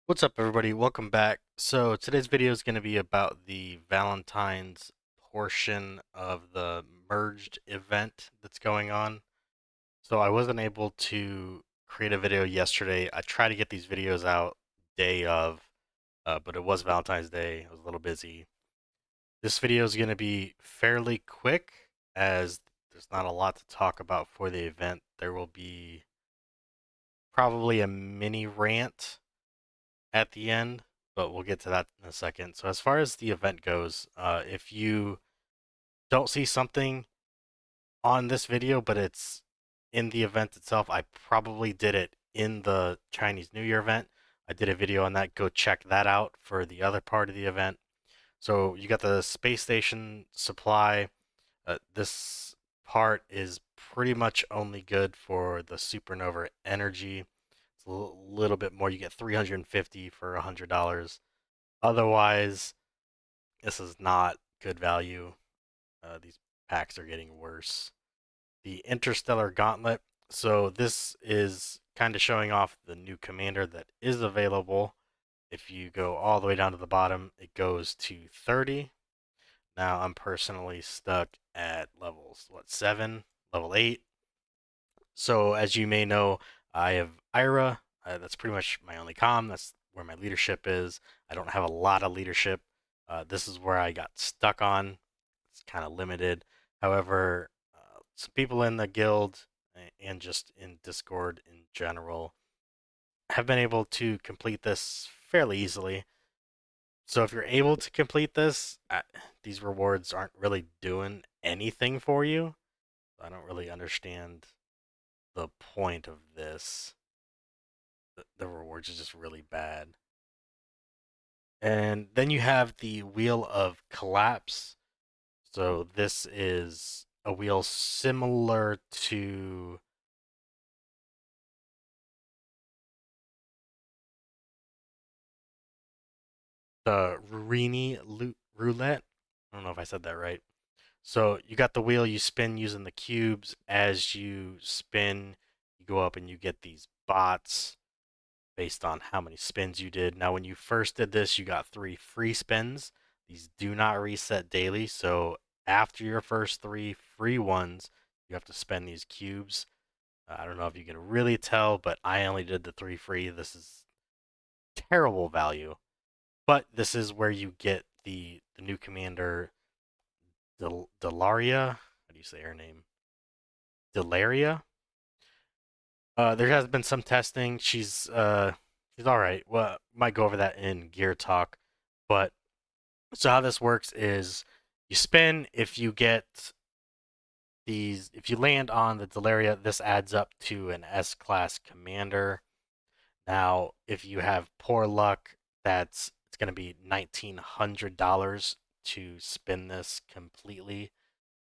What's up, everybody? Welcome back. So today's video is going to be about the Valentine's portion of the merged event that's going on. So I wasn't able to create a video yesterday. I try to get these videos out day of, but it was Valentine's Day. I was a little busy. This video is going to be fairly quick as there's not a lot to talk about for the event. There will be probably a mini rant at the end, but we'll get to that in a second. So as far as the event goes, if you don't see something on this video, but it's in the event itself, I probably did it in the Chinese New Year event. I did a video on that. Go check that out for the other part of the event. So you got the space station supply. This part is pretty much only good for the supernova energy. It's a little bit more. You get 350 for $100. Otherwise, this is not good value. These packs are getting worse. The interstellar gauntlet. So this is kind of showing off the new commander that is available. If you go all the way down to the bottom, it goes to 30. Now I'm personally stuck at levels, 7, level 8. So as you may know, I have Ira. That's pretty much my only comm. That's where my leadership is. I don't have a lot of leadership. This is where I got stuck on. It's kind of limited. However, some people in the guild and just in Discord in general have been able to complete this fairly easily. So if you're able to complete this, these rewards aren't really doing anything for you. I don't really understand the point of this. The rewards are just really bad. And then you have the Wheel of Collapse. So this is a wheel similar to the Rini Roulette. I don't know if I said that right. So you got the wheel, you spin using the cubes. As you spin, you go up and you get these bots based on how many spins you did. Now, when you first did this, you got 3 free spins. These do not reset daily, so after your first 3 free ones, you have to spend these cubes. I don't know if you can really tell, but I only did the 3 free. This is terrible value, but this is where you get the new commander, Delaria. How do you say her name? Delaria. There has been some testing. She's all right. Well, might go over that in gear talk, but so how this works is you spin. If you land on the Delaria, this adds up to an S class commander. Now, if you have poor luck, it's going to be $1,900 to spin this completely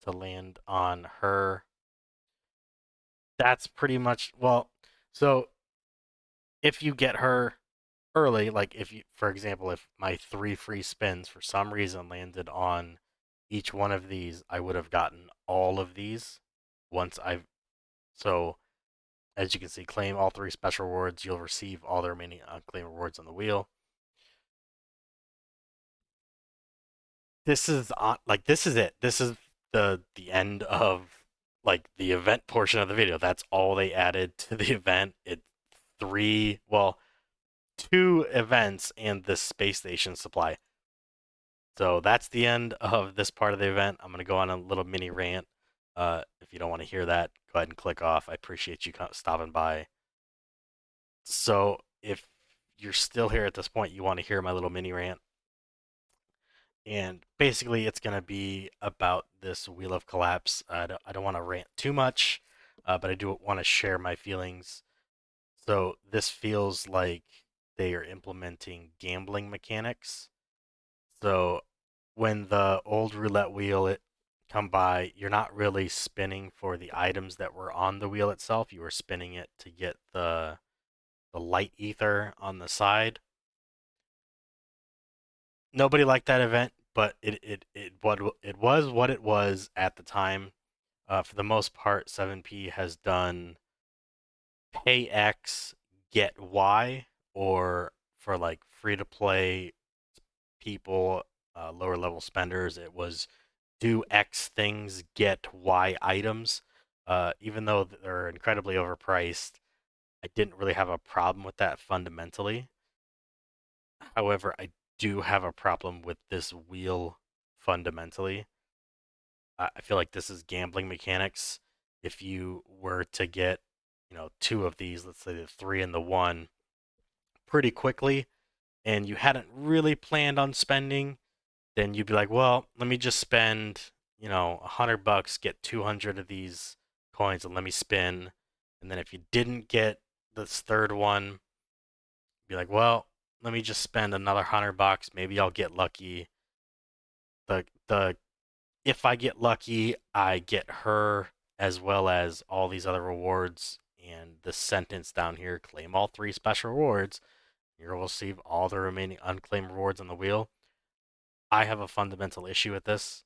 to land on her. That's pretty much well. So if you get her early, like if you, for example, if my 3 free spins for some reason landed on each one of these, I would have gotten all of these once I've. So, as you can see, claim all 3 special rewards, you'll receive all the remaining unclaimed rewards on the wheel. This is on, like, this is it. This is the end of like the event portion of the video. That's all they added to the event. It 3, well, 2 events and the space station supply. So that's the end of this part of the event. I'm going to go on a little mini rant. If you don't want to hear that, go ahead and click off. I appreciate you stopping by. So if you're still here at this point, you want to hear my little mini rant. And basically, it's going to be about this Wheel of Collapse. I don't want to rant too much, but I do want to share my feelings. So this feels like they are implementing gambling mechanics. So when the old roulette wheel it come by, you're not really spinning for the items that were on the wheel itself. You were spinning it to get the light ether on the side. Nobody liked that event, but it was what it was at the time. For the most part, 7P has done pay X, get Y, or for like free to play people, lower level spenders. It was do X things, get Y items. Even though they're incredibly overpriced, I didn't really have a problem with that fundamentally. However, I do have a problem with this wheel fundamentally. I feel like this is gambling mechanics. If you were to get, two of these, let's say the three and the one, pretty quickly, and you hadn't really planned on spending, then you'd be like, well, let me just spend, $100, get 200 of these coins, and let me spin. And then if you didn't get this third one, be like, well, let me just spend another $100. Maybe I'll get lucky. The if I get lucky, I get her as well as all these other rewards. And the sentence down here: claim all three special rewards. You will receive all the remaining unclaimed rewards on the wheel. I have a fundamental issue with this.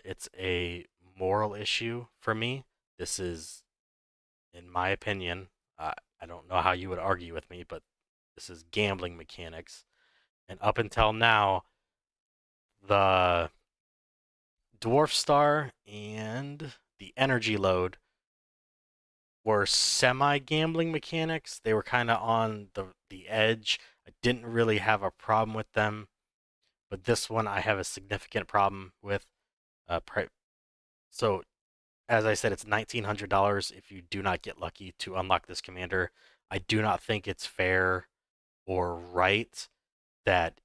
It's a moral issue for me. This is, in my opinion, I don't know how you would argue with me, but this is gambling mechanics. And up until now, the Dwarf Star and the Energy Load were semi-gambling mechanics. They were kind of on the edge. I didn't really have a problem with them, but this one I have a significant problem with. So, as I said, it's $1,900 if you do not get lucky to unlock this commander. I do not think it's fair or right that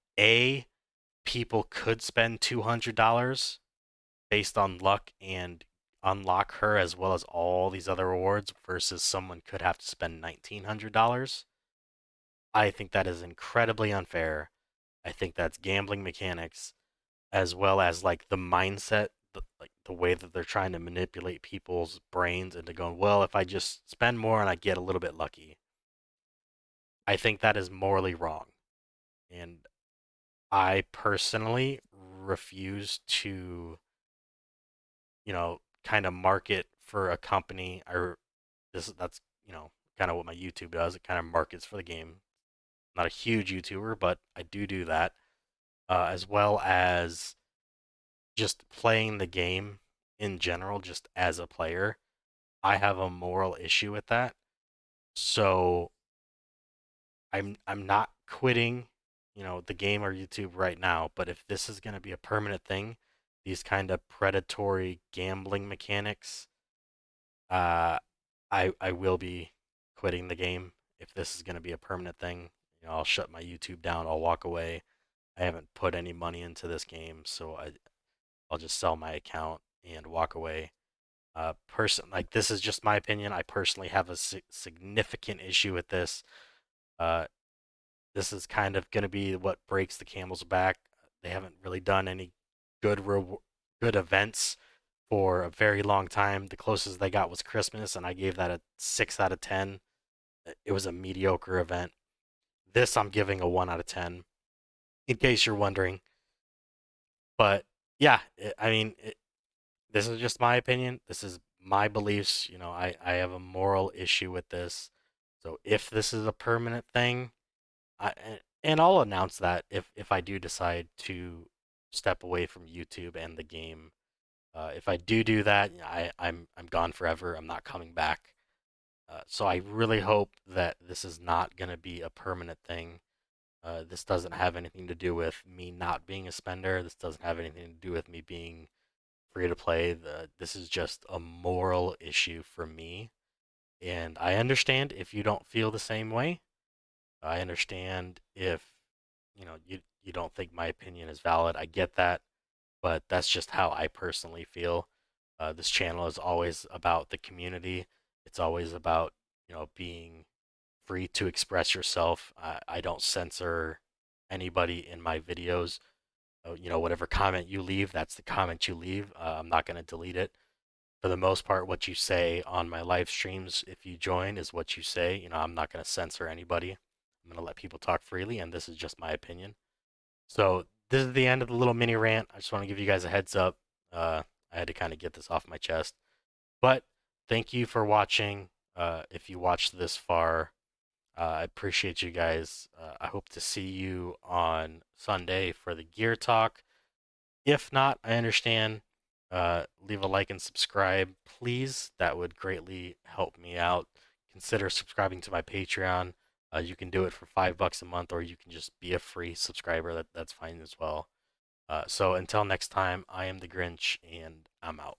people could spend $200 based on luck and unlock her as well as all these other rewards versus someone could have to spend $1,900. I think that is incredibly unfair. I think that's gambling mechanics as well as like the mindset, like the way that they're trying to manipulate people's brains into going, well, if I just spend more and I get a little bit lucky. I think that is morally wrong. And I personally refuse to, kind of market for a company or that's, kind of what my YouTube does. It kind of markets for the game. Not a huge YouTuber, but I do that. As well as just playing the game in general, just as a player. I have a moral issue with that. So I'm not quitting, the game or YouTube right now, but if this is going to be a permanent thing, these kind of predatory gambling mechanics, uh I will be quitting the game if this is going to be a permanent thing. I'll shut my YouTube down, I'll walk away. I haven't put any money into this game, so I'll just sell my account and walk away. Like this is just my opinion. I personally have a significant issue with this. Uh, this is kind of going to be what breaks the camel's back. They haven't really done any good good events for a very long time. The closest they got was Christmas, and I gave that a 6 out of 10. It was a mediocre event. This I'm giving a 1 out of 10, in case you're wondering. But yeah, this is just my opinion. This is my beliefs. I have a moral issue with this. So if this is a permanent thing, I and I'll announce that if I do decide to step away from YouTube and the game. If I do that, I'm gone forever. I'm not coming back. So I really hope that this is not going to be a permanent thing. This doesn't have anything to do with me not being a spender. This doesn't have anything to do with me being free to play. This is just a moral issue for me. And I understand if you don't feel the same way. I understand if you don't think my opinion is valid. I get that, but that's just how I personally feel. This channel is always about the community. It's always about being free to express yourself. I don't censor anybody in my videos. Whatever comment you leave, that's the comment you leave. I'm not going to delete it. For the most part, what you say on my live streams, if you join, is what you say. I'm not going to censor anybody. I'm going to let people talk freely, and this is just my opinion. So this is the end of the little mini rant. I just want to give you guys a heads up. I had to kind of get this off my chest. But thank you for watching. If you watched this far, I appreciate you guys. I hope to see you on Sunday for the gear talk. If not, I understand. Leave a like and subscribe, please. That would greatly help me out. Consider subscribing to my Patreon. You can do it for $5 a month, or you can just be a free subscriber. That's fine as well. So until next time, I am the Grinch, and I'm out.